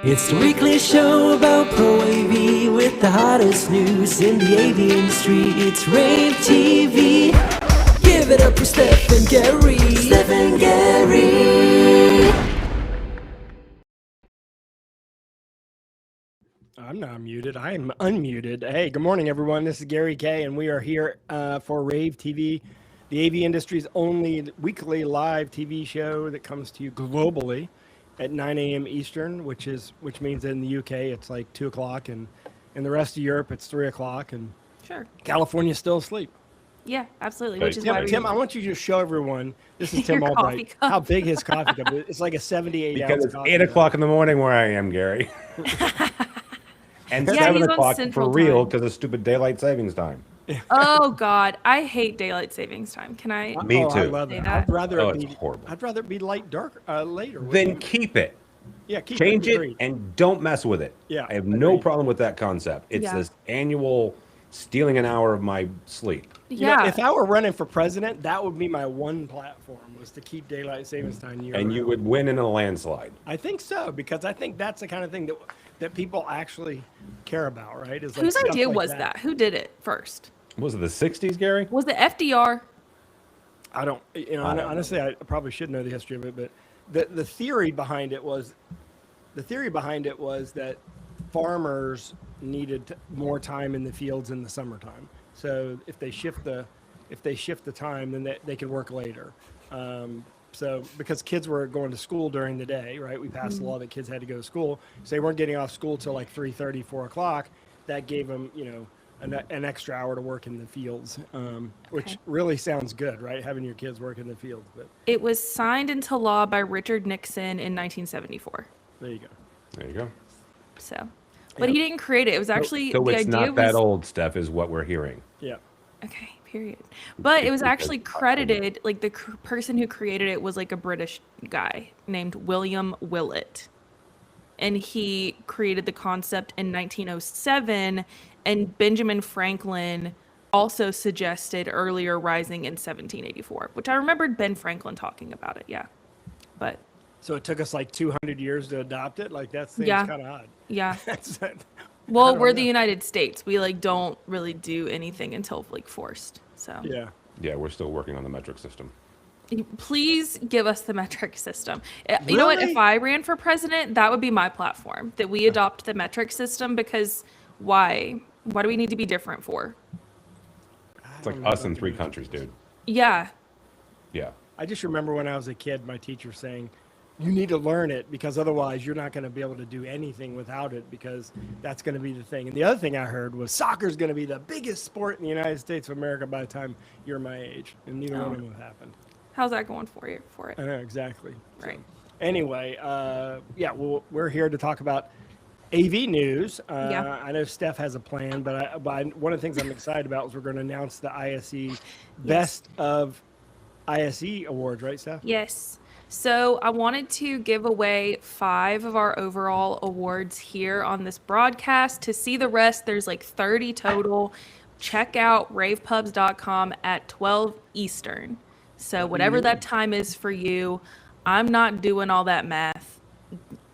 It's the weekly show about Pro AV with the hottest news in the AV industry. It's rAVe TV. Give it up for Steph and Gary. Steph and Gary. I'm not muted. I am unmuted. Hey, good morning, everyone. This is Gary K, and we are here for rAVe TV, the AV industry's only weekly live TV show that comes to you globally at 9 a.m. Eastern, which means in the UK it's like 2 o'clock, and in the rest of Europe it's 3 o'clock, and Sure. California's still asleep. Yeah, absolutely. Hey, Which is why Tim, I want you to show everyone. This is Your Tim coffee Albright. cup. How big his coffee cup is. It's like a 78 Because ounce it's coffee 8 cup. o'clock in the morning where I am, Gary. And Yeah, 7 he's on o'clock Central for real Time. because of stupid daylight savings time. Oh God, I hate daylight savings time. Can I? Me Oh, I too. love Say it. that. I'd rather Oh, it it's be horrible. I'd rather it be light dark later. Then keep it. Yeah, keep Change it agreed. and don't mess with it. Yeah, I have no agreed. problem with that concept. It's Yeah. this annual stealing an hour of my sleep. You know, Yeah. if I were running for president, that would be my one platform, was to keep daylight savings time year And you round. would win in a landslide. I think so, because I think that's the kind of thing that people actually care about, right? Is like Whose stuff idea like was that? Who did it first? Was it the 60s, Gary? Was it FDR? I don't, I don't know. honestly, I probably should know the history of it, but the theory behind it was that farmers needed more time in the fields in the summertime. So if they shift the time, then they can work later. So because kids were going to school during the day, right? We passed a law that kids had to go to school. So they weren't getting off school till like 3:30, 4 o'clock. That gave them, an extra hour to work in the fields, which Okay. really sounds good, right? Having your kids work in the fields. But It was signed into law by Richard Nixon in 1974. there you go. There you go. So, but he didn't create it. It was actually So the it's idea not that was old, Steph, is what we're hearing. Yeah. okay. Period. But it was Because- actually credited, like the person who created it was like a British guy named William Willett. And he created the concept in 1907, and Benjamin Franklin also suggested earlier rising in 1784, which I remembered Ben Franklin talking about it. Yeah. But So it took us like 200 years to adopt it. Like that seems Yeah. kind of odd. yeah. That's Well, don't we're know. the United States. We like don't really do anything until like forced. So yeah. Yeah, we're still working on the metric system. please give us the metric system. You know what? Really? If I ran for president, that would be my platform, that we adopt the metric system, because why? Why do we need to be different for? It's like us in 3 countries, dude. Yeah. Yeah. I just remember when I was a kid, my teacher saying, you need to learn it because otherwise you're not going to be able to do anything without it, because that's going to be the thing. And the other thing I heard was soccer is going to be the biggest sport in the United States of America by the time you're my age. And neither one of them have happened. How's that going for you? For it? I know, exactly. Right. Anyway, yeah, well, we're here to talk about AV news. Yeah. I know Steph has a plan, but one of the things I'm excited about is we're going to announce the ISE Best of ISE Awards, right, Steph? Yes. So I wanted to give away 5 of our overall awards here on this broadcast. To see the rest, there's like 30 total. Check out ravepubs.com at 12 Eastern. So whatever that time is for you, I'm not doing all that math.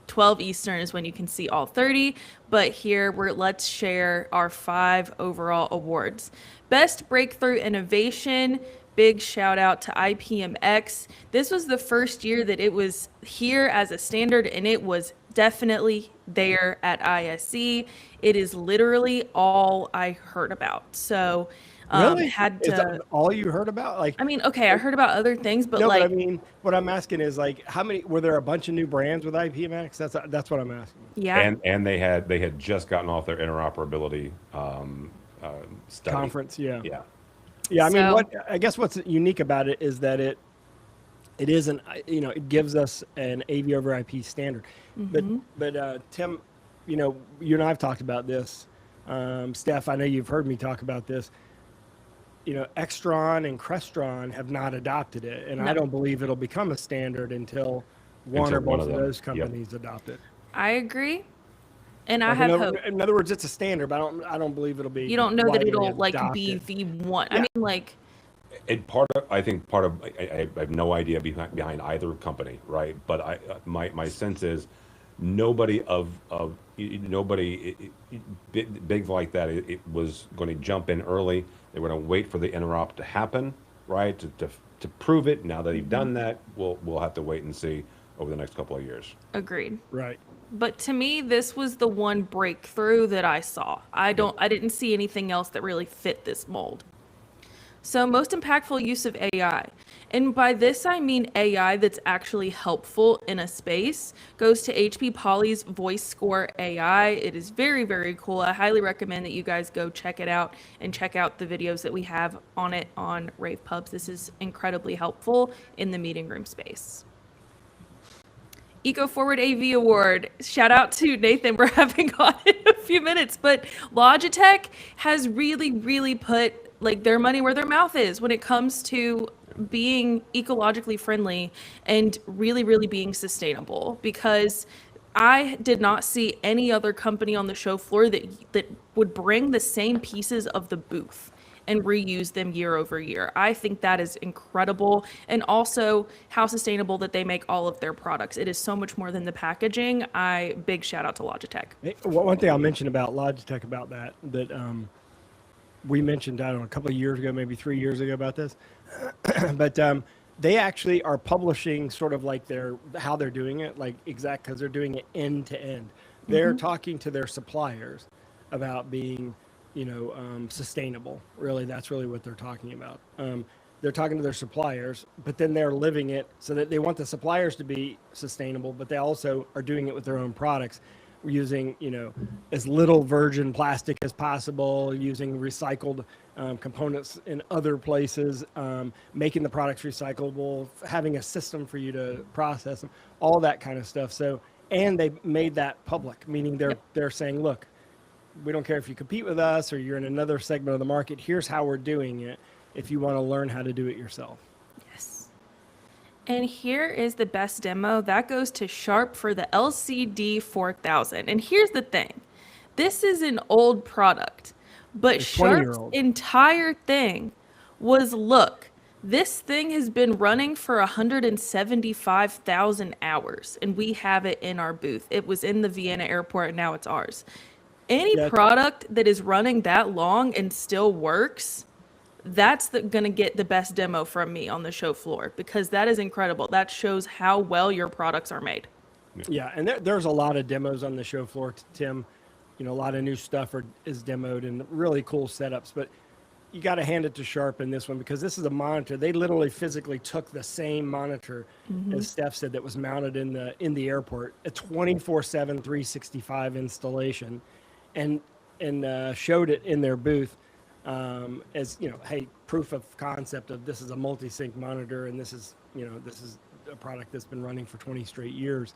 12 Eastern is when you can see all 30, but here let's share our 5 overall awards. Best Breakthrough Innovation. Big shout out to IPMX. This was the first year that it was here as a standard, and it was definitely there at ISE. It is literally all I heard about. So Really? had Is to, that all you heard about? Like, I mean, okay, I heard about other things, but no, like, but I mean, what I'm asking is like, how many, were there a bunch of new brands with IPMX? That's what I'm asking. yeah. And they had just gotten off their interoperability study. Conference, yeah. Yeah. Yeah, I mean, So- I guess what's unique about it is that it isn't, it gives us an AV over IP standard. But Tim, you and I have talked about this. Steph, I know you've heard me talk about this. Extron and Crestron have not adopted it, and I No. don't believe it'll become a standard until one Until or one both of of them. those Yep. companies adopt it. I agree. And I Like, have in hope. in other words, it's a standard, but I don't believe it'll be. You don't know that widely it'll like be adopted. the one. I Yeah. mean, like, And I have no idea behind either company, right? But my sense is nobody big like that it was going to jump in early. They were going to wait for the interop to happen, right? To prove it. Now that they've done that, we'll have to wait and see over the next couple of years. Agreed. Right. But to me, this was the one breakthrough that I saw. I didn't see anything else that really fit this mold. So most impactful use of AI. And by this, I mean AI that's actually helpful in a space, goes to HP Poly's Voice Score AI. It is very, very cool. I highly recommend that you guys go check it out and check out the videos that we have on it on rAVe Pubs. This is incredibly helpful in the meeting room space. Eco Forward AV Award. Shout out to Nathan for having on it a few minutes. But Logitech has really, really put like their money where their mouth is when it comes to being ecologically friendly and really, really being sustainable, because I did not see any other company on the show floor that would bring the same pieces of the booth and reuse them year over year. I think that is incredible. And also how sustainable that they make all of their products. It is so much more than the packaging. Big shout out to Logitech. One thing I'll mention about Logitech about that we mentioned, I don't know, a couple of years ago, maybe 3 years ago about this, but they actually are publishing sort of like how they're doing it, like exact, because they're doing it end to end. They're talking to their suppliers about being, sustainable. Really, that's really what they're talking about. They're talking to their suppliers, but then they're living it so that they want the suppliers to be sustainable, but they also are doing it with their own products. We're using, as little virgin plastic as possible, using recycled components in other places, making the products recyclable, having a system for you to process them, all that kind of stuff. So, and they made that public, meaning they're saying, look, we don't care if you compete with us or you're in another segment of the market. Here's how we're doing it if you want to learn how to do it yourself. Yes. And here is the best demo. That goes to Sharp for the LCD 4000. And here's the thing. This is an old product, but Sharp's entire thing was, look, this thing has been running for 175,000 hours, and we have it in our booth. It was in the Vienna airport, and now it's ours. Any product that is running that long and still works, that's going to get the best demo from me on the show floor, because that is incredible. That shows how well your products are made. Yeah, and there's a lot of demos on the show floor, Tim. A lot of new stuff is demoed and really cool setups, but you got to hand it to Sharp in this one, because this is a monitor. They literally physically took the same monitor, as Steph said, that was mounted in the airport, a 24/7, 365 installation, and showed it in their booth as hey, proof of concept of this is a multi-sync monitor, and this is a product that's been running for 20 straight years.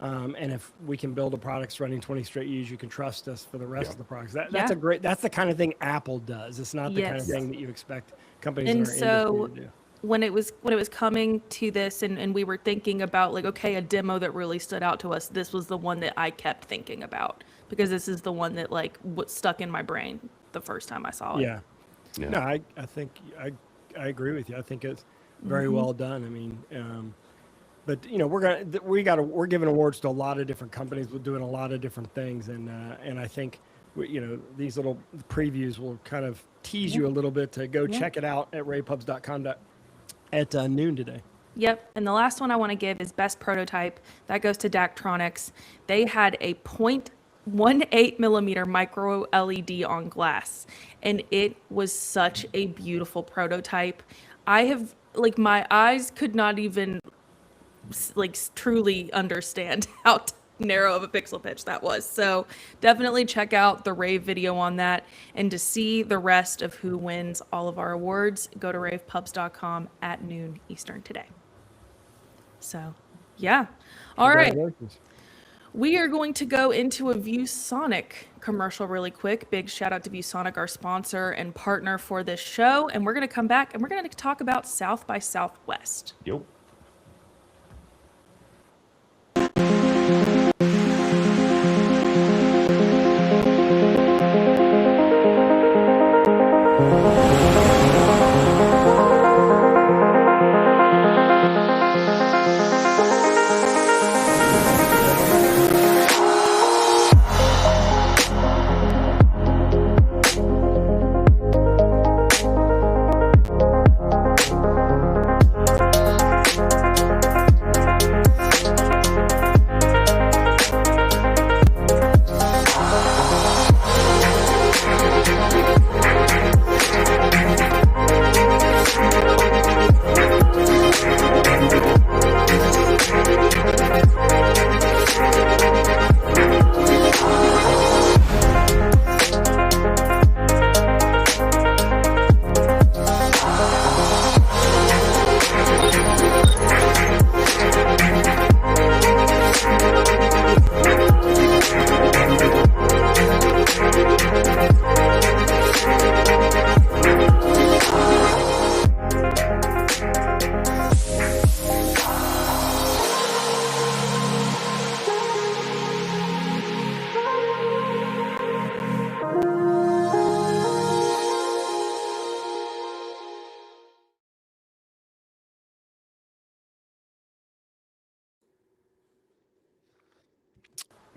And if we can build a product running 20 straight years, you can trust us for the rest of the products. That's the kind of thing Apple does. It's not the kind of thing that you expect companies in our industry to do. When it was coming to this, and we were thinking about like, okay, a demo that really stood out to us, this was the one that I kept thinking about, because this is the one that like stuck in my brain the first time I saw it. Yeah. No, I think I agree with you. I think it's very well done. I mean, but we're giving awards to a lot of different companies. We're doing a lot of different things, and I think these little previews will kind of tease you a little bit to go check it out at ravepubs.com at noon today. Yep. And the last one I want to give is best prototype. That goes to Daktronics. They had a 0.18 millimeter micro LED on glass, and it was such a beautiful prototype. My eyes could not even truly understand how narrow of a pixel pitch that was. So definitely check out the rAVe video on that, and to see the rest of who wins all of our awards, go to ravepubs.com at noon Eastern today. So yeah. All right. We are going to go into a ViewSonic commercial really quick. Big shout out to ViewSonic, our sponsor and partner for this show. And we're going to come back and we're going to talk about South by Southwest. Yep.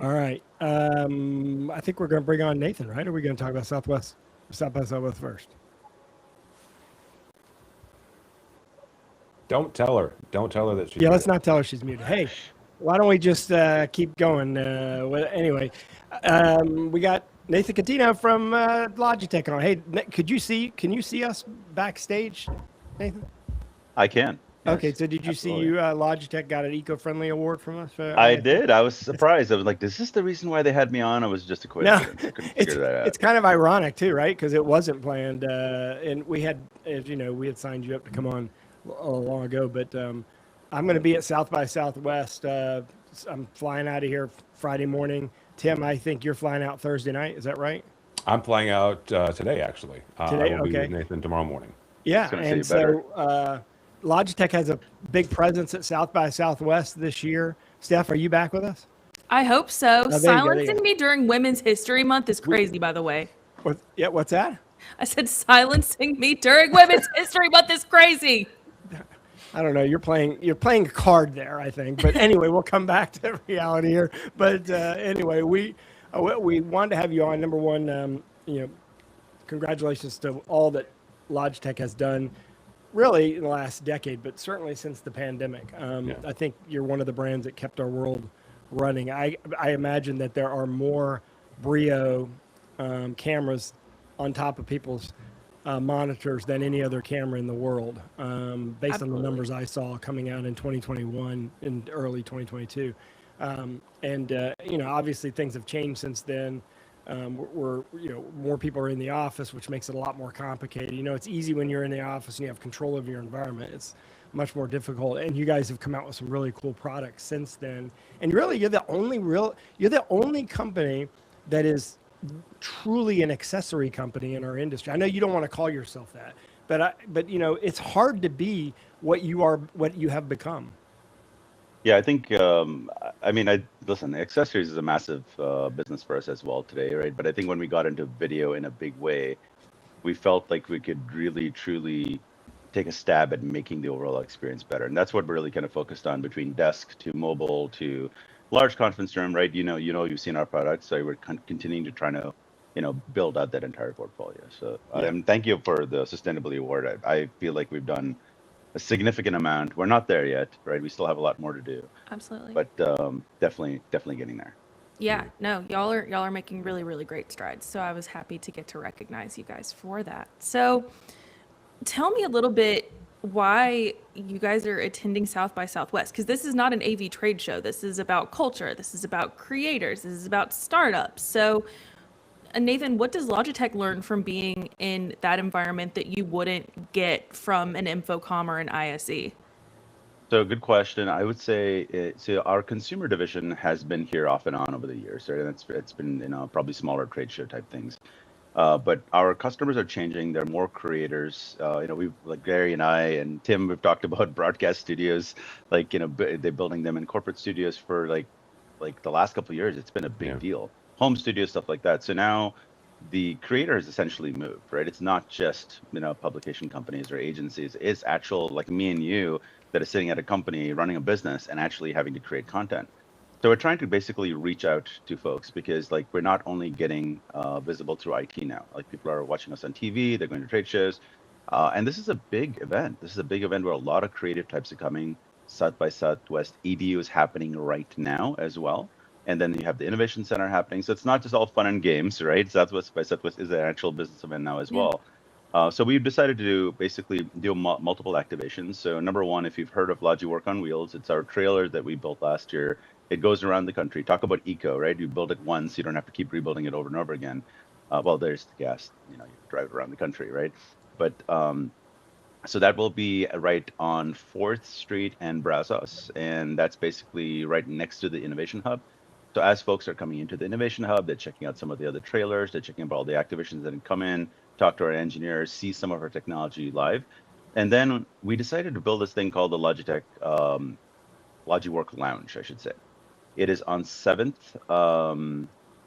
All right. I think we're going to bring on Nathan, right? Or are we going to talk about South by Southwest first? Don't tell her. Don't tell her that she's. Yeah, let's muted. not tell her she's muted. Hey, why don't we just keep going? Anyway, we got Nathan Catino from Logitech on. Hey, Can you see us backstage, Nathan? I can. Okay, Yes, so did you absolutely. see Logitech got an eco-friendly award from us? I did. I was surprised. I was like, "Is this the reason why they had me on?" Or was it just a No, coincidence? I couldn't figure that out. it's kind of ironic too, right? Because it wasn't planned, and we had, as you know, we had signed you up to come on long ago. But I'm going to be at South by Southwest. I'm flying out of here Friday morning. Tim, I think you're flying out Thursday night. Is that right? I'm flying out today, actually. Today? I will be Okay. with Nathan tomorrow morning. Yeah, It's gonna see and you better. so Logitech has a big presence at South by Southwest this year. Steph, are you back with us? I hope so. there you go, there you Silencing go. me during Women's History Month is crazy, by the way. What's that? I said silencing me during Women's History Month is crazy. I don't know. You're playing a card there, I think. But anyway, we'll come back to reality here. But anyway, we wanted to have you on. Number one, congratulations to all that Logitech has done, really in the last decade, but certainly since the pandemic. Yeah. I think you're one of the brands that kept our world running. I imagine that there are more Brio cameras on top of people's monitors than any other camera in the world, based on the Absolutely. numbers I saw coming out in 2021 and early 2022. Obviously things have changed since then. More people are in the office, which makes it a lot more complicated. You know, it's easy when you're in the office and you have control of your environment. It's much more difficult. And you guys have come out with some really cool products since then. And really, you're the only company that is truly an accessory company in our industry. I know you don't want to call yourself that, but it's hard to be what you have become. Yeah, I think. Listen. Accessories is a massive business for us as well today, right? But I think when we got into video in a big way, we felt like we could really, truly take a stab at making the overall experience better, and that's what we're really kind of focused on, between desk to mobile to large conference room, right? You've seen our products, so we're continuing to try to, build out that entire portfolio. So, Yeah. thank you for the sustainability award. I feel like we've done a significant amount. We're not there yet, right? We still have a lot more to do, Absolutely. but definitely getting there. Yeah, no, y'all are making really, really great strides. So I was happy to get to recognize you guys for that. So tell me a little bit why you guys are attending South by Southwest, because this is not an AV trade show. This is about culture. This is about creators. This is about startups. So Nathan, what does Logitech learn from being in that environment that you wouldn't get from an Infocom or an ISE? So good question. I would say so. Our consumer division has been here off and on over the years, right? And it's been probably smaller trade show type things. But our customers are changing. There are more creators. We've, like Gary and I and Tim, we've talked about broadcast studios. Like they're building them in corporate studios for like the last couple of years. It's been a big Yeah. deal. Home studio stuff like that. So now the creator has essentially moved, right? It's not just publication companies or agencies. It's actual, like me and you, that are sitting at a company running a business and actually having to create content. So we're trying to basically reach out to folks, because like we're not only getting visible through IT now. Like people are watching us on TV, they're going to trade shows, and this is a big event. This is a big event where a lot of creative types are coming. South by Southwest EDU is happening right now as well, and then you have the Innovation Center happening. So it's not just all fun and games, right? Southwest by Southwest is an actual business event now as Yeah. well. So we've decided to basically do multiple activations. So number one, if you've heard of Logi Work on Wheels, it's our trailer that we built last year. It goes around the country. Talk about eco, right? You build it once, you don't have to keep rebuilding it over and over again. Well, there's the gas, you drive it around the country, right? But so that will be right on 4th Street and Brazos, and that's basically right next to the Innovation Hub. So as folks are coming into the Innovation Hub, they're checking out some of the other trailers, they're checking out all the activations that have come in, talk to our engineers, see some of our technology live. And then we decided to build this thing called the Logitech Logi Work Lounge, I should say. It is on 7th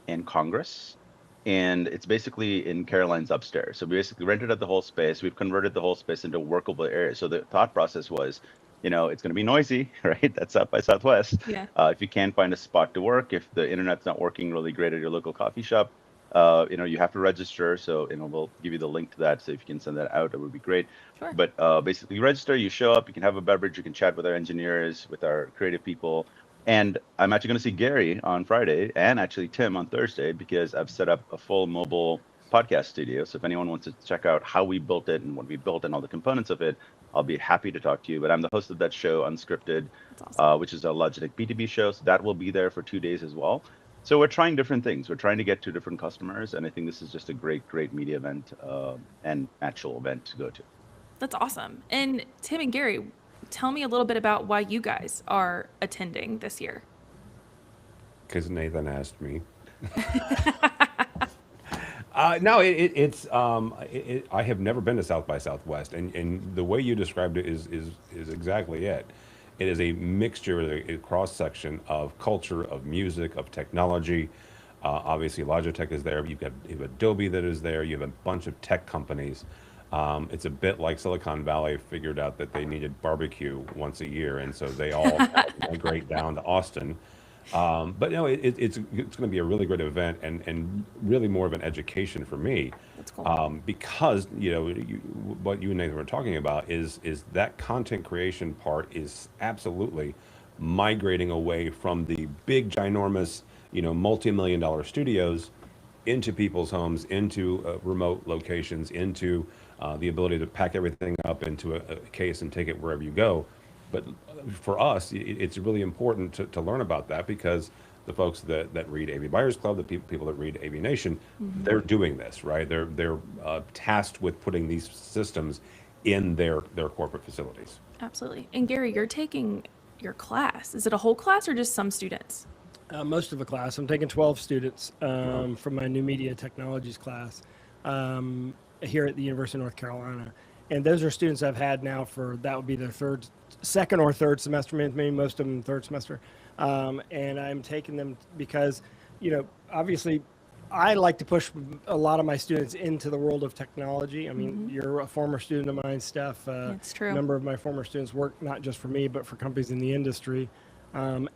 and Congress, and it's basically in Caroline's upstairs. So we basically rented out the whole space. We've converted the whole space into a workable area. So the thought process was, it's going to be noisy, right? That's South by Southwest. Yeah. If you can't find a spot to work, if the internet's not working really great at your local coffee shop, you have to register. So, we'll give you the link to that. So if you can send that out, it would be great. Sure. But basically, you register, you show up, you can have a beverage, you can chat with our engineers, with our creative people. And I'm actually going to see Gary on Friday and actually Tim on Thursday because I've set up a full mobile podcast studio. So if anyone wants to check out how we built it and what we built and all the components of it, I'll be happy to talk to you. But I'm the host of that show, Unscripted, That's awesome. which is a Logitech B2B show. So that will be there for 2 days as well. So we're trying different things. We're trying to get to different customers. And I think this is just a great, great media event and actual event to go to. That's awesome. And Tim and Gary, tell me a little bit about why you guys are attending this year. Because Nathan asked me. No, I have never been to South by Southwest, and the way you described it is exactly it. It is a mixture, a cross section of culture, of music, of technology. Obviously, Logitech is there. You have Adobe that is there. You have a bunch of tech companies. It's a bit like Silicon Valley figured out that they needed barbecue once a year, and so they all migrate down to Austin. But no, it's going to be a really great event and really more of an education for me. That's cool. Because what you and Nathan were talking about is that content creation part is absolutely migrating away from the big ginormous multi-million-dollar studios into people's homes, into remote locations, into the ability to pack everything up into a case and take it wherever you go. But for us, it's really important to learn about that because the folks that read AV Buyers Club, the people that read AV Nation, they're doing this, right? They're tasked with putting these systems in their corporate facilities. Absolutely. And Gary, you're taking your class. Is it a whole class or just some students? Most of a class. I'm taking 12 students from my new media technologies class here at the University of North Carolina. And those are students I've had now that would be their second or third semester, maybe most of them third semester. And I'm taking them because, obviously I like to push a lot of my students into the world of technology. I mean, you're a former student of mine, Steph. That's true. A number of my former students work not just for me, but for companies in the industry. I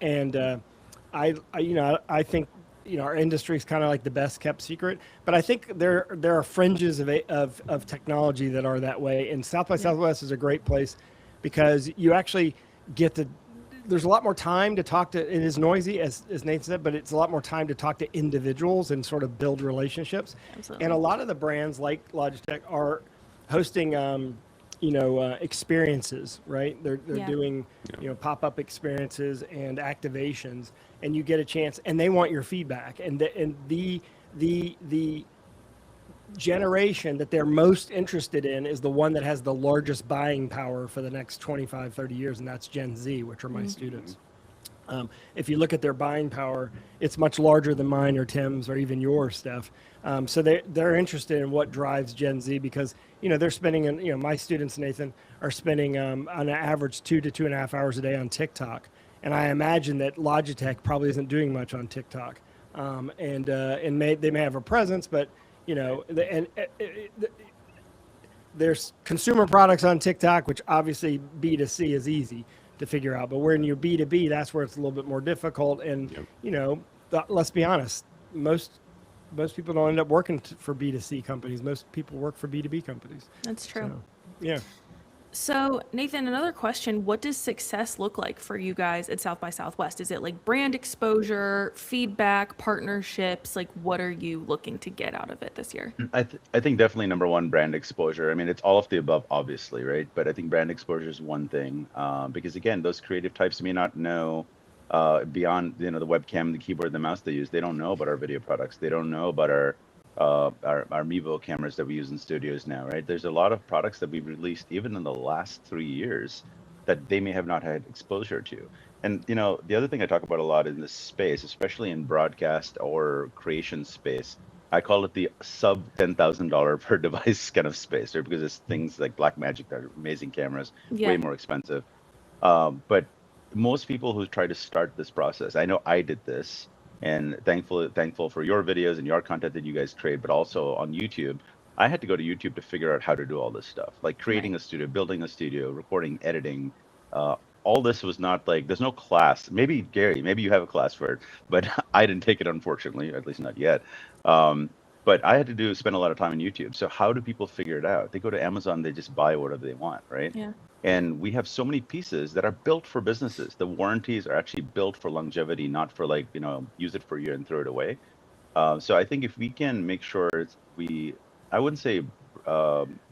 think our industry is kind of like the best kept secret, but I think there are fringes of technology that are that way. And South by Southwest is a great place because you actually get to. There's a lot more time to talk to. It is noisy, as Nathan said, but it's a lot more time to talk to individuals and sort of build relationships. Absolutely. And a lot of the brands like Logitech are hosting. Experiences, right? They're doing, pop-up experiences and activations, and you get a chance, and they want your feedback. And the generation that they're most interested in is the one that has the largest buying power for the next 25, 30 years, and that's Gen Z, which are my students. If you look at their buying power, it's much larger than mine or Tim's or even yours, Steph. So they're interested in what drives Gen Z because, they're spending, my students, Nathan, are spending on an average 2 to 2.5 hours a day on TikTok. And I imagine that Logitech probably isn't doing much on TikTok. They may have a presence, but, there's consumer products on TikTok, which obviously B2C is easy to figure out, but when you're B2B, that's where it's a little bit more difficult. And let's be honest, most people don't end up working for B2C companies. Most people work for B2B companies. That's true. So, yeah. So Nathan, another question: what does success look like for you guys at South by Southwest? Is it like brand exposure, feedback, partnerships? Like, what are you looking to get out of it this year? I think definitely number one, brand exposure. I mean, it's all of the above, obviously, right? But I think brand exposure is one thing because again, those creative types may not know beyond the webcam, the keyboard, the mouse they use. They don't know about our video products. They don't know about our Mevo cameras that we use in studios now, right? There's a lot of products that we've released even in the last 3 years that they may have not had exposure to. And the other thing I talk about a lot in this space, especially in broadcast or creation space, I call it the sub $10,000 per device kind of space, right? Because it's things like Blackmagic that are amazing cameras, way more expensive. But most people who try to start this process, I know I did this, and thankful for your videos and your content that you guys create, but also on YouTube, I had to go to YouTube to figure out how to do all this stuff, like creating a studio, building a studio, recording, editing, All this was not like, there's no class. Maybe Gary, maybe you have a class for it, but I didn't take it, unfortunately, at least not yet. But I had to spend a lot of time on YouTube. So how do people figure it out? They go to Amazon, they just buy whatever they want, right? Yeah. And we have so many pieces that are built for businesses. The warranties are actually built for longevity, not for like, use it for a year and throw it away. So I think if we can make sure I wouldn't say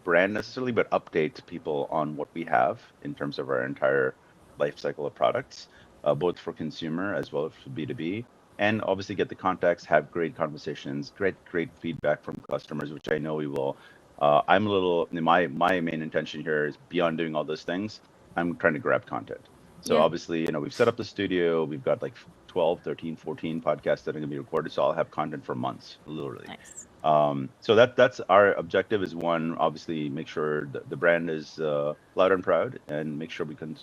brand necessarily, but update people on what we have in terms of our entire life cycle of products, both for consumer as well as for B2B, and obviously get the contacts, have great conversations, great feedback from customers, which I know we will. My main intention here is beyond doing all those things, I'm trying to grab content. So Yeah. obviously, we've set up the studio, we've got like 12, 13, 14 podcasts that are going to be recorded. So I'll have content for months, literally. Nice. So that's our objective is one, obviously make sure the brand is loud and proud, and make sure we can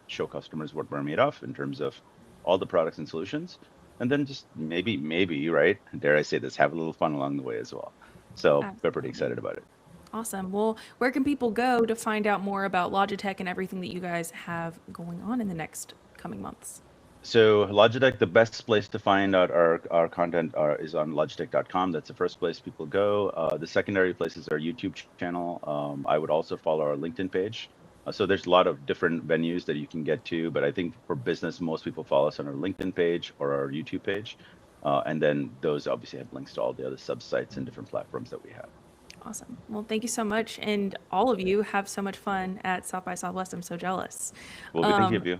show customers what we're made of in terms of all the products and solutions. And then just maybe, right? Dare I say this, have a little fun along the way as well. So we're pretty Absolutely. excited about it. Awesome. Well, where can people go to find out more about Logitech and everything that you guys have going on in the next coming months? So Logitech, the best place to find out our content is on logitech.com. That's the first place people go. The secondary place is our YouTube channel. I would also follow our LinkedIn page. So there's a lot of different venues that you can get to, but I think for business, most people follow us on our LinkedIn page or our YouTube page. And then those obviously have links to all the other sub-sites and different platforms that we have. Awesome. Well, thank you so much. And all of you have so much fun at South by Southwest. I'm so jealous. We'll be thinking of you.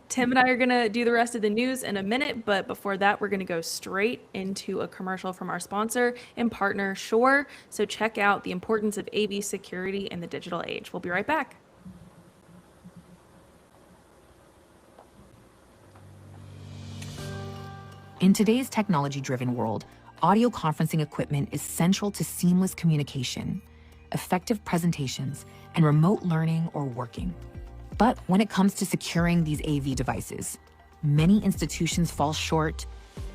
Tim and I are going to do the rest of the news in a minute, but before that, we're going to go straight into a commercial from our sponsor and partner, Shure. So check out the importance of AV security in the digital age. We'll be right back. In today's technology-driven world, audio conferencing equipment is central to seamless communication, effective presentations, and remote learning or working. But when it comes to securing these AV devices, many institutions fall short,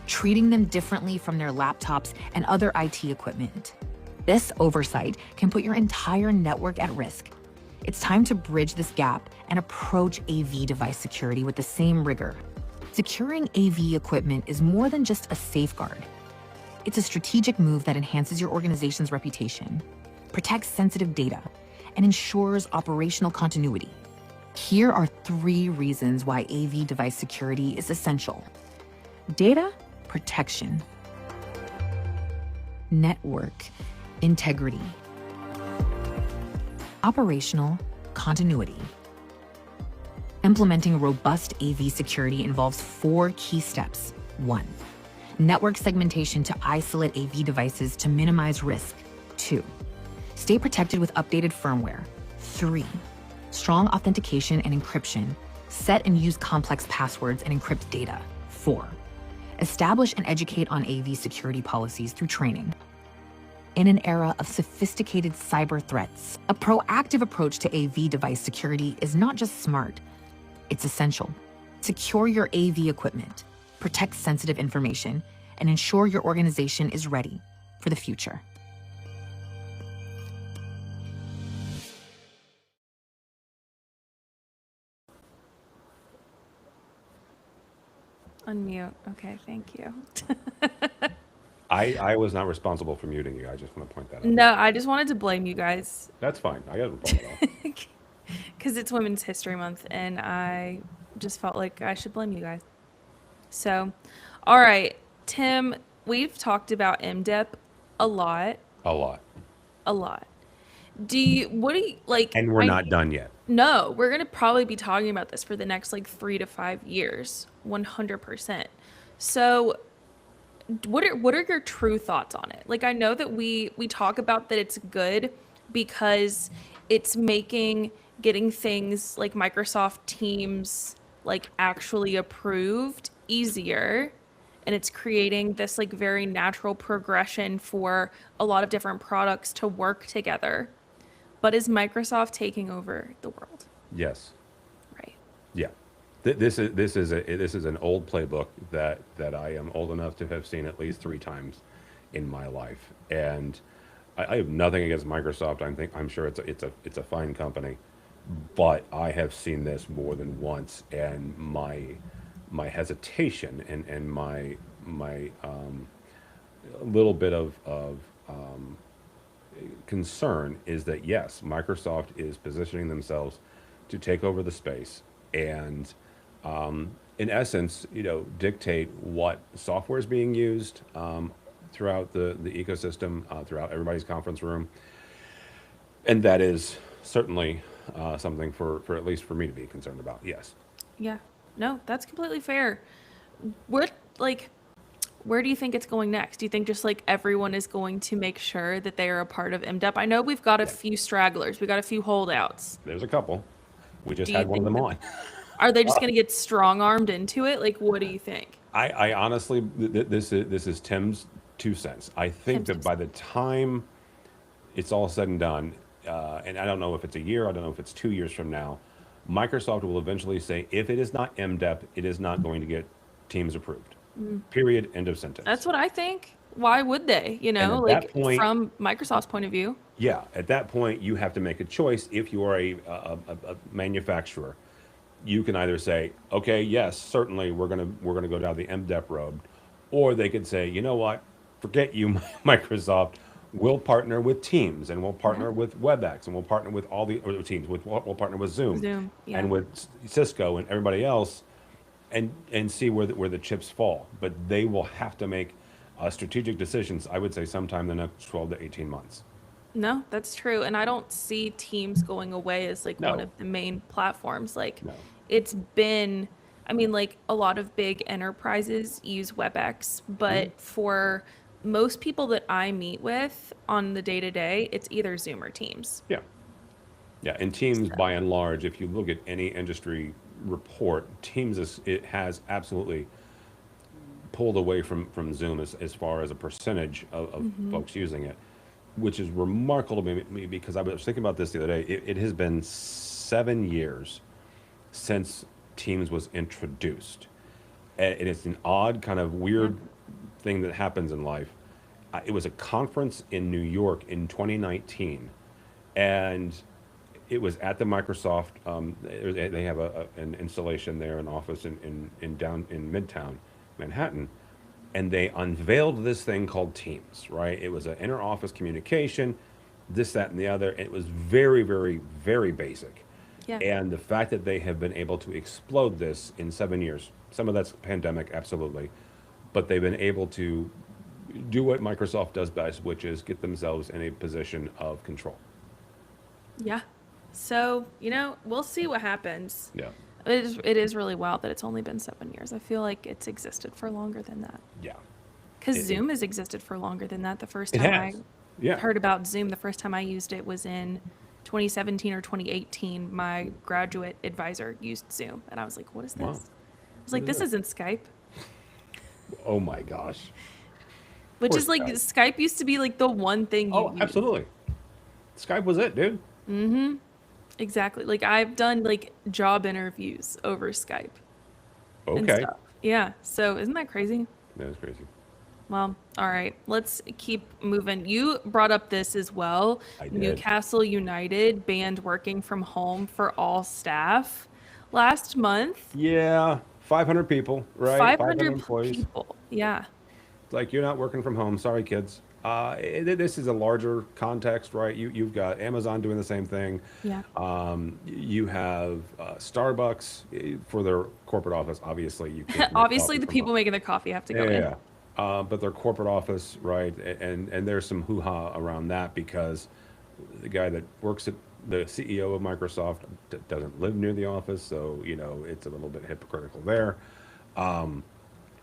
treating them differently from their laptops and other IT equipment. This oversight can put your entire network at risk. It's time to bridge this gap and approach AV device security with the same rigor. Securing AV equipment is more than just a safeguard. It's a strategic move that enhances your organization's reputation, protects sensitive data, and ensures operational continuity. Here are 3 reasons why AV device security is essential. Data protection, network integrity, operational continuity. Implementing robust AV security involves 4 key steps. 1. Network segmentation to isolate AV devices to minimize risk. 2. Stay protected with updated firmware. 3. Strong authentication and encryption. Set and use complex passwords and encrypt data. 4. Establish and educate on AV security policies through training. In an era of sophisticated cyber threats, a proactive approach to AV device security is not just smart, it's essential. Secure your AV equipment, protect sensitive information, and ensure your organization is ready for the future. Unmute. Okay, thank you. I was not responsible for muting you. I just want to point that out. No, I just wanted to blame you guys That's fine. I got no problem at all. because it's Women's History Month and I just felt like I should blame you guys. So, all right, Tim, we've talked about MDEP a lot. A lot. What do you like? And we're not done yet. No, we're going to probably be talking about this for the next like 3 to 5 years, 100%. So, what are your true thoughts on it? Like, I know that we talk about that it's good because it's making getting things like Microsoft Teams like actually approved easier, and it's creating this like very natural progression for a lot of different products to work together. But is Microsoft taking over the world? Yes. Right. Yeah. This is an old playbook that I am old enough to have seen at least 3 times in my life, and I have nothing against Microsoft. I'm sure it's a fine company, but I have seen this more than once, and my hesitation and my little bit of concern is that yes, Microsoft is positioning themselves to take over the space and, in essence, dictate what software is being used throughout the ecosystem, throughout everybody's conference room, and that is certainly something for at least for me to be concerned about. Yes. Yeah. No, that's completely fair. What, like, where do you think it's going next? Do you think just like everyone is going to make sure that they are a part of MDEP? I know we've got a few stragglers, we got a few holdouts. There's a couple. We just Do you had one of think them that on. are they just going to get strong armed into it? Like, what do you think? I honestly, this is Tim's 2 cents. I think Tim's that by the time it's all said and done, and I don't know if it's a year, I don't know if it's 2 years from now, Microsoft will eventually say, if it is not MDEP, it is not going to get Teams approved. Period. End of sentence. That's what I think. Why would they? You know, at like that point- from Microsoft's point of view. Yeah, at that point, you have to make a choice. If you are a manufacturer, you can either say, okay, yes, certainly we're gonna go down the MDEP road, or they could say, you know what, forget you, Microsoft. We'll partner with Teams, and we'll partner with WebEx, and we'll partner with all the or Teams. We'll partner with Zoom, yeah. and with Cisco and everybody else, and see where the chips fall. But they will have to make strategic decisions. I would say sometime in the next 12 to 18 months. No, that's true. And I don't see Teams going away as like one No. of the main platforms. Like No. it's been, I mean, like a lot of big enterprises use WebEx, but for most people that I meet with on the day to day, it's either Zoom or Teams. Yeah. Yeah, and Teams, by and large, if you look at any industry report, Teams it has absolutely pulled away from Zoom as far as a percentage of folks using it, which is remarkable to me because I was thinking about this the other day. It has been 7 years since Teams was introduced, and it's an odd kind of weird thing that happens in life. It was a conference in New York in 2019, and it was at the Microsoft. They have an installation there, an office in Midtown Manhattan, and they unveiled this thing called Teams. Right? It was an inter-office communication, this, that, and the other. It was very, very, very basic. Yeah. And the fact that they have been able to explode this in 7 years, some of that's pandemic, absolutely, but they've been able to do what Microsoft does best, which is get themselves in a position of control. Yeah. So, you know, we'll see what happens. Yeah. It is really wild that it's only been 7 years. I feel like it's existed for longer than that. Yeah. Because Zoom has existed for longer than that. The first It time has. I Yeah. heard about Zoom, the first time I used it was in 2017 or 2018. My graduate advisor used Zoom, and I was like, what is this? Wow. I was like, this isn't Skype. Oh my gosh. Which Poor is like, Skype. Skype used to be like the one thing you Oh, used. absolutely. Skype was it, dude. Exactly. Like I've done like job interviews over Skype and Okay. stuff. Yeah. So isn't that crazy? That was crazy. Well, all right. Let's keep moving. You brought up this as well. I did. Newcastle United banned working from home for all staff last month. Yeah. 500 people, right? 500 employees. people. Yeah. It's like, you're not working from home. Sorry, kids. This is a larger context, right? You've got Amazon doing the same thing. Yeah. You have Starbucks for their corporate office. Obviously, you can't make Obviously, coffee the from people home. making the coffee have to go Yeah, in. yeah. But their corporate office, right? And there's some hoo-ha around that because the guy that works at the CEO of Microsoft doesn't live near the office, so it's a little bit hypocritical there.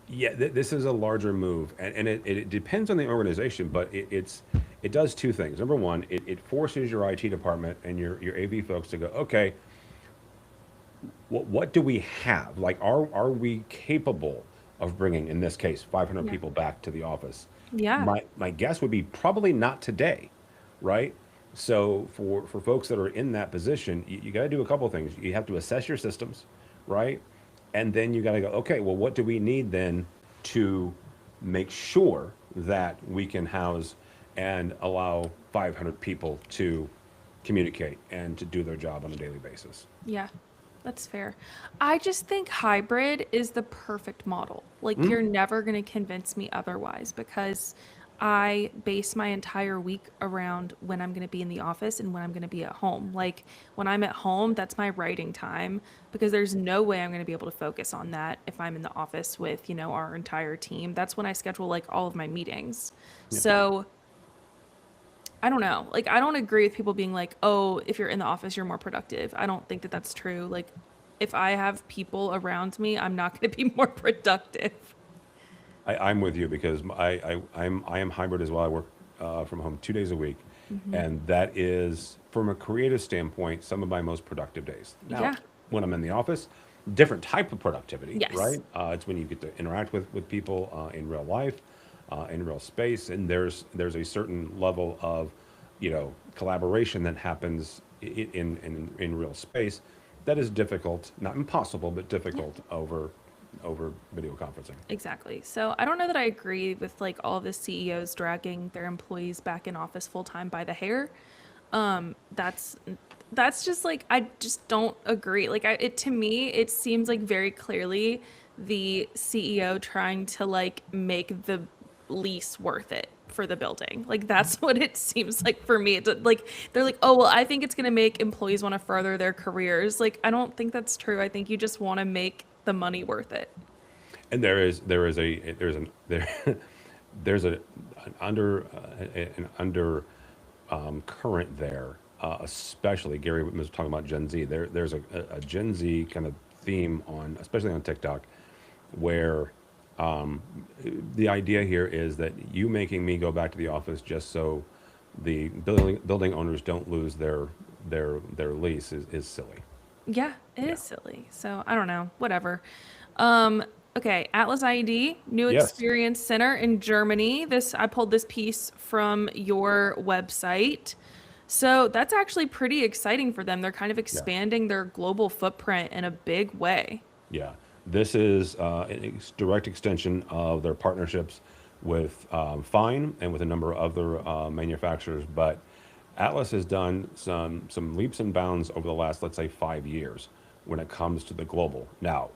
Yeah, this is a larger move, and it depends on the organization, but it does two things. Number one, it forces your IT department and your AV folks to go, okay, what do we have? Like, are we capable of bringing, in this case, 500 Yeah. people back to the office? Yeah. My guess would be probably not today, right? So for folks that are in that position, you got to do a couple of things. You have to assess your systems, right? And then you got to go, okay, well, what do we need then to make sure that we can house and allow 500 people to communicate and to do their job on a daily basis. Yeah, that's fair. I just think hybrid is the perfect model. Like, you're never going to convince me otherwise because I base my entire week around when I'm going to be in the office and when I'm going to be at home. Like, when I'm at home, that's my writing time because there's no way I'm going to be able to focus on that if I'm in the office with, our entire team. That's when I schedule like all of my meetings. So, I don't know. Like, I don't agree with people being like, oh, if you're in the office, you're more productive. I don't think that that's true. Like, if I have people around me, I'm not going to be more productive. I'm with you because I am hybrid as well. I work from home 2 days a week, and that is, from a creative standpoint, some of my most productive days. Now, Yeah. when I'm in the office, different type of productivity, Yes. right? It's when you get to interact with people in real life, in real space, and there's a certain level of, collaboration that happens in real space that is difficult, not impossible, but difficult over video conferencing. Exactly. So I don't know that I agree with like all of the CEOs dragging their employees back in office full time by the hair. That's just like I just don't agree. Like to me it seems like very clearly the CEO trying to like make the lease worth it for the building. Like that's what it seems like for me. Like they're like, "Oh, well, I think it's going to make employees want to further their careers." Like I don't think that's true. I think you just want to make the money worth it. And there's an under current there, especially Gary was talking about Gen Z. There's a Gen Z kind of theme on, especially on TikTok, where the idea here is that you making me go back to the office just so the building owners don't lose their lease is silly. Yeah, it Yeah. is silly. So I don't know, whatever. Okay, Atlas IED, new Yes. experience center in Germany. I pulled this piece from your website. So that's actually pretty exciting for them. They're kind of Yeah. expanding their global footprint in a big way. Yeah, this is direct extension of their partnerships with Fine and with a number of other manufacturers. But Atlas has done some leaps and bounds over the last, let's say, 5 years when it comes to the global. Now,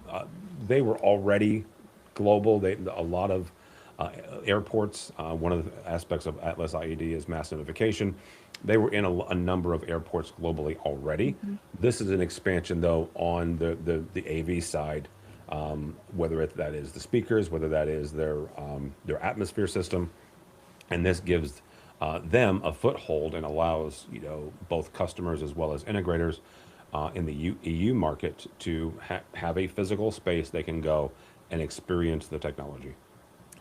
they were already global. A lot of airports. One of the aspects of Atlas IED is mass notification. They were in a number of airports globally already. This is an expansion, though, on the AV side, whether that is the speakers, whether that is their atmosphere system, and this gives them a foothold and allows both customers as well as integrators in the EU market to have a physical space they can go and experience the technology.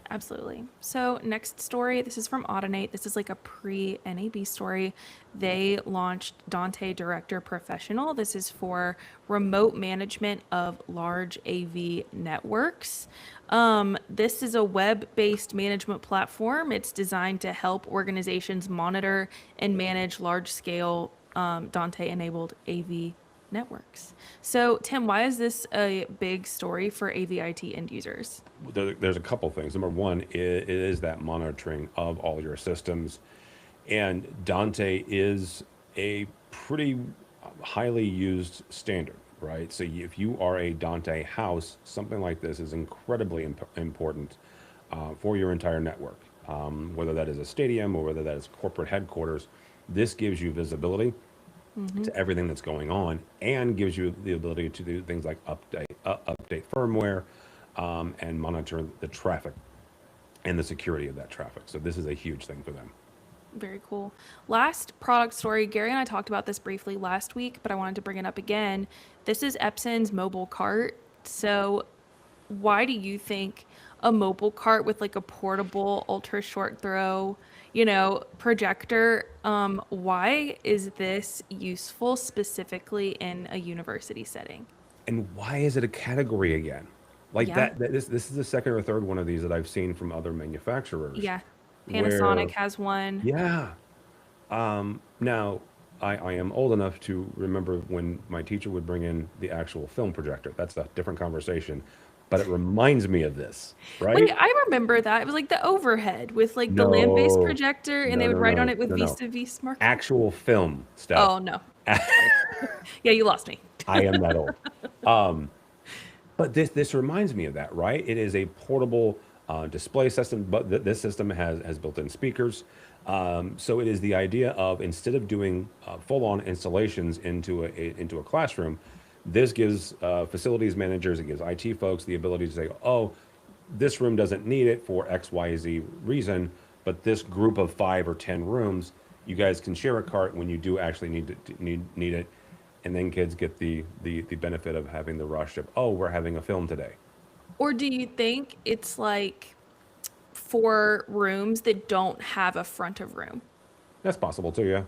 Absolutely. So next story, this is from Audinate. This is like a pre-NAB story. They launched Dante Director Professional. This is for remote management of large AV networks. This is a web-based management platform. It's designed to help organizations monitor and manage large-scale Dante-enabled AV networks. So, Tim, why is this a big story for AVIT end users? There's a couple things. Number one, it is that monitoring of all your systems. And Dante is a pretty highly used standard, right? So if you are a Dante house, something like this is incredibly important for your entire network. Whether that is a stadium or whether that is corporate headquarters, this gives you visibility to everything that's going on and gives you the ability to do things like update firmware and monitor the traffic and the security of that traffic. So this is a huge thing for them. Very cool. Last product story, Gary and I talked about this briefly last week, but I wanted to bring it up again. This is Epson's mobile cart. So why do you think a mobile cart with like a portable ultra short throw, projector, why is this useful specifically in a university setting? And why is it a category again? Like Yeah. this is the second or third one of these that I've seen from other manufacturers. Yeah. where- Panasonic has one. Yeah. Now, I am old enough to remember when my teacher would bring in the actual film projector. That's a different conversation. but it reminds me of this, right? Wait, I remember that. It was like the overhead with like the lamp-based No, projector, and they no, would no, write on no, it with no, no. Vista V Smart. Actual film, Steph. Oh no. Sorry. Yeah, you lost me. I am that old. But this reminds me of that, right? It is a portable display system, but this system has built-in speakers. So it is the idea of, instead of doing full-on installations into a classroom, this gives facilities managers, it gives IT folks the ability to say, oh, this room doesn't need it for X, Y, Z reason, but this group of 5 or 10 rooms, you guys can share a cart when you do actually need it, and then kids get the benefit of having the rush of, oh, we're having a film today. Or do you think it's like for rooms that don't have a front of room? That's possible too, yeah.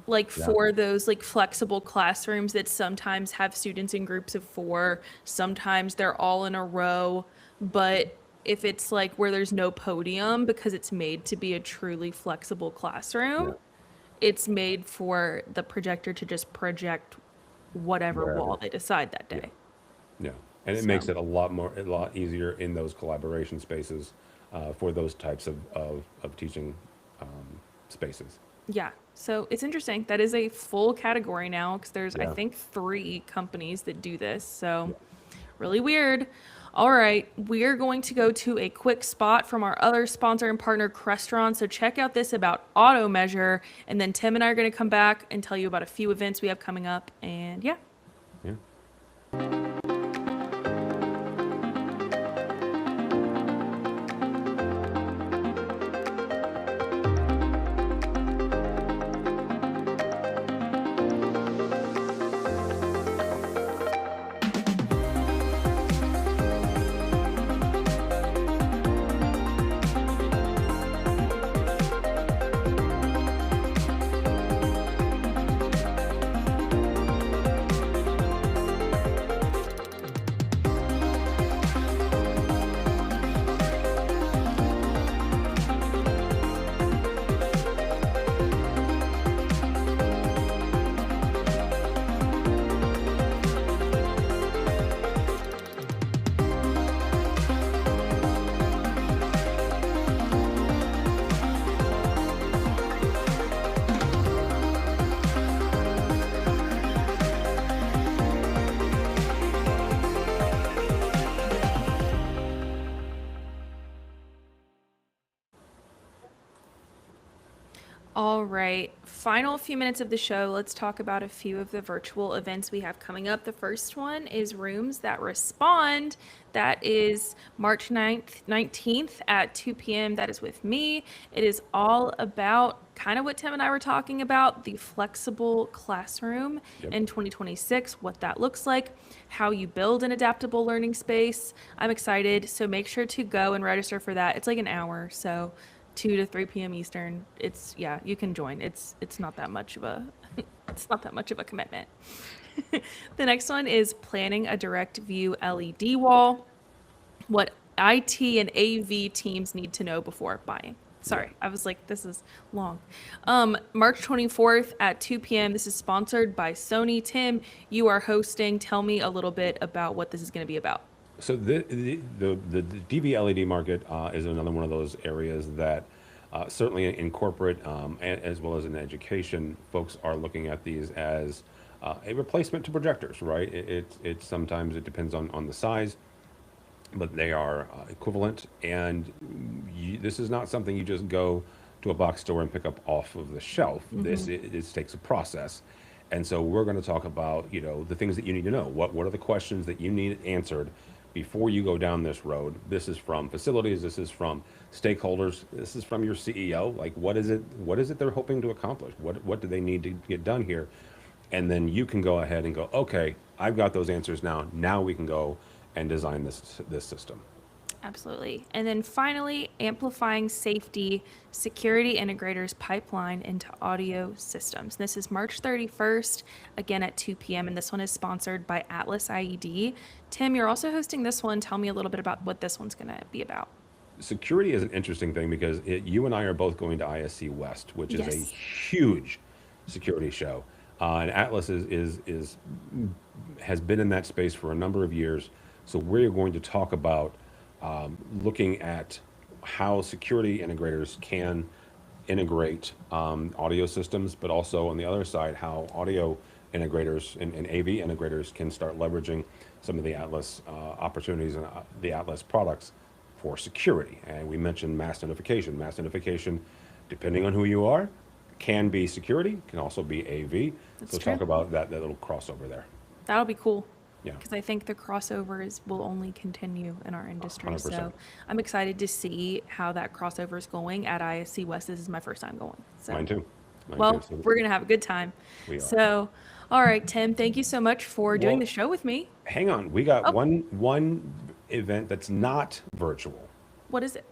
Like Yeah. for those like flexible classrooms that sometimes have students in groups of 4, sometimes they're all in a row, but if it's like where there's no podium because it's made to be a truly flexible classroom, Yeah. it's made for the projector to just project whatever Wherever. wall they decide that Yeah. day. Yeah, and it makes So- it a lot easier in those collaboration spaces for those types of teaching spaces. Yeah. So it's interesting. That is a full category now because there's, I Yeah. think, 3 companies that do this. So really weird. All right. We're going to go to a quick spot from our other sponsor and partner, Crestron. So check out this about Auto Measure. And then Tim and I are going to come back and tell you about a few events we have coming up. And yeah. Yeah. All right, final few minutes of the show. Let's talk about a few of the virtual events we have coming up. The first one is Rooms That Respond. That is March 19th at 2 p.m. That is with me. It is all about kind of what Tim and I were talking about, the flexible classroom Yep. in 2026, what that looks like, how you build an adaptable learning space. I'm excited, so make sure to go and register for that. It's like an hour, so 2 to 3 p.m. Eastern. It's, yeah, you can join. It's not that much of a it's not that much of a commitment. The next one is planning a direct view LED wall. What IT and AV teams need to know before buying. Sorry, I was like, this is long. March 24th at 2 p.m. This is sponsored by Sony. Tim, you are hosting. Tell me a little bit about what this is going to be about. So the DV LED market is another one of those areas that certainly in corporate as well as in education, folks are looking at these as a replacement to projectors, right? It's sometimes it depends on the size, but they are equivalent. And this is not something you just go to a box store and pick up off of the shelf. This takes a process. And so we're going to talk about, the things that you need to know. What are the questions that you need answered before you go down this road? This is from facilities. This is from stakeholders. This is from your CEO. Like, what is it they're hoping to accomplish? What do they need to get done here? And then you can go ahead and go, okay, I've got those answers now. Now we can go and design this system. Absolutely. And then finally, amplifying safety, security integrators pipeline into audio systems. This is March 31st, again at 2 p.m. And this one is sponsored by Atlas IED. Tim, you're also hosting this one. Tell me a little bit about what this one's going to be about. Security is an interesting thing because you and I are both going to ISE West, which is a Yes. huge security show. And Atlas has been in that space for a number of years. So we're going to talk about looking at how security integrators can integrate audio systems, but also on the other side, how audio integrators and AV integrators can start leveraging some of the Atlas opportunities and the Atlas products for security. And we mentioned mass notification. Mass notification, depending on who you are, can be security, can also be AV. That's So true. talk about that little crossover there. That'll be cool. Yeah. Because I think the crossovers will only continue in our industry. 100%. So I'm excited to see how that crossover is going at ISC West. This is my first time going. So. Mine too. Mine Well, too. So we're going to have a good time. We are. So, all right, Tim, thank you so much for doing Well, the show with me. hang on, we got Oh. one event that's not virtual. What is it?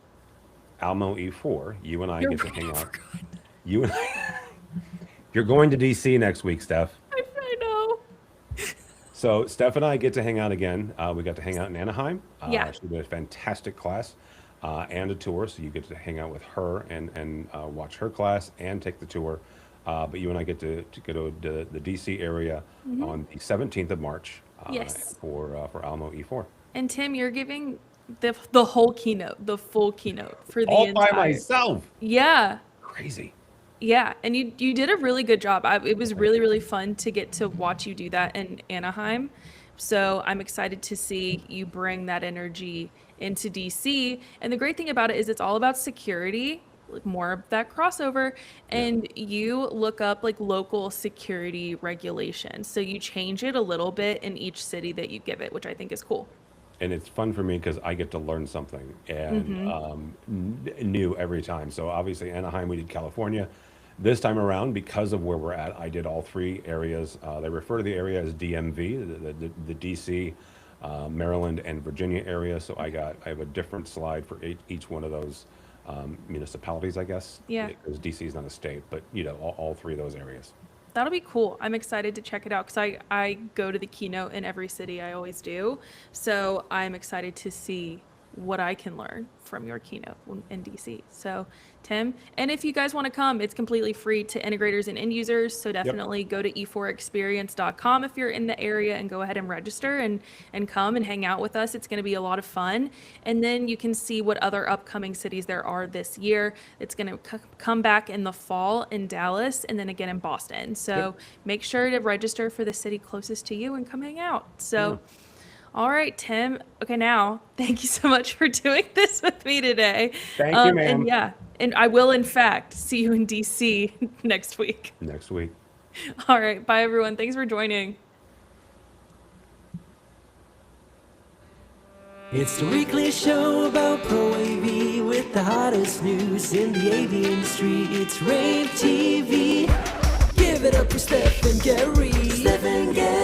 Almo E4. You and I You're get to right, hang I out. forgot. You and I. You're going to DC next week, Steph. I know. So Steph and I get to hang out again. We got to hang out in Anaheim. Yeah. She did a fantastic class and a tour. So you get to hang out with her and watch her class and take the tour. But you and I get to go to the DC area on the 17th of March Yes. for Almo E4. And Tim, you're giving the whole keynote, the full keynote for the All entire. by myself. Yeah. Crazy. Yeah, and you did a really good job. It was really, really fun to get to watch you do that in Anaheim. So I'm excited to see you bring that energy into DC. And the great thing about it is it's all about security, like more of that crossover. And you look up like local security regulations. So you change it a little bit in each city that you give it, which I think is cool. And it's fun for me because I get to learn something and new every time. So obviously Anaheim, we did California. This time around, because of where we're at, I did all three areas. They refer to the area as DMV, the DC, Maryland, and Virginia area. So I have a different slide for each one of those municipalities, I guess. Yeah. Because DC is not a state, but all three of those areas. That'll be cool. I'm excited to check it out because I go to the keynote in every city. I always do. So I'm excited to see what I can learn from your keynote in DC. So Tim, and if you guys want to come, it's completely free to integrators and end users. So definitely go to e4experience.com if you're in the area and go ahead and register and come and hang out with us. It's going to be a lot of fun. And then you can see what other upcoming cities there are this year. It's going to come back in the fall in Dallas and then again in Boston. So make sure to register for the city closest to you and come hang out. So all right, Tim. Okay, now, thank you so much for doing this with me today. Thank you, ma'am. And yeah, and I will, in fact, see you in DC next week. Next week. All right, bye, everyone. Thanks for joining. It's the weekly show about Pro AV with the hottest news in the AV industry. It's rAVe TV. Give it up for Steph and Gary. Steph and Gary.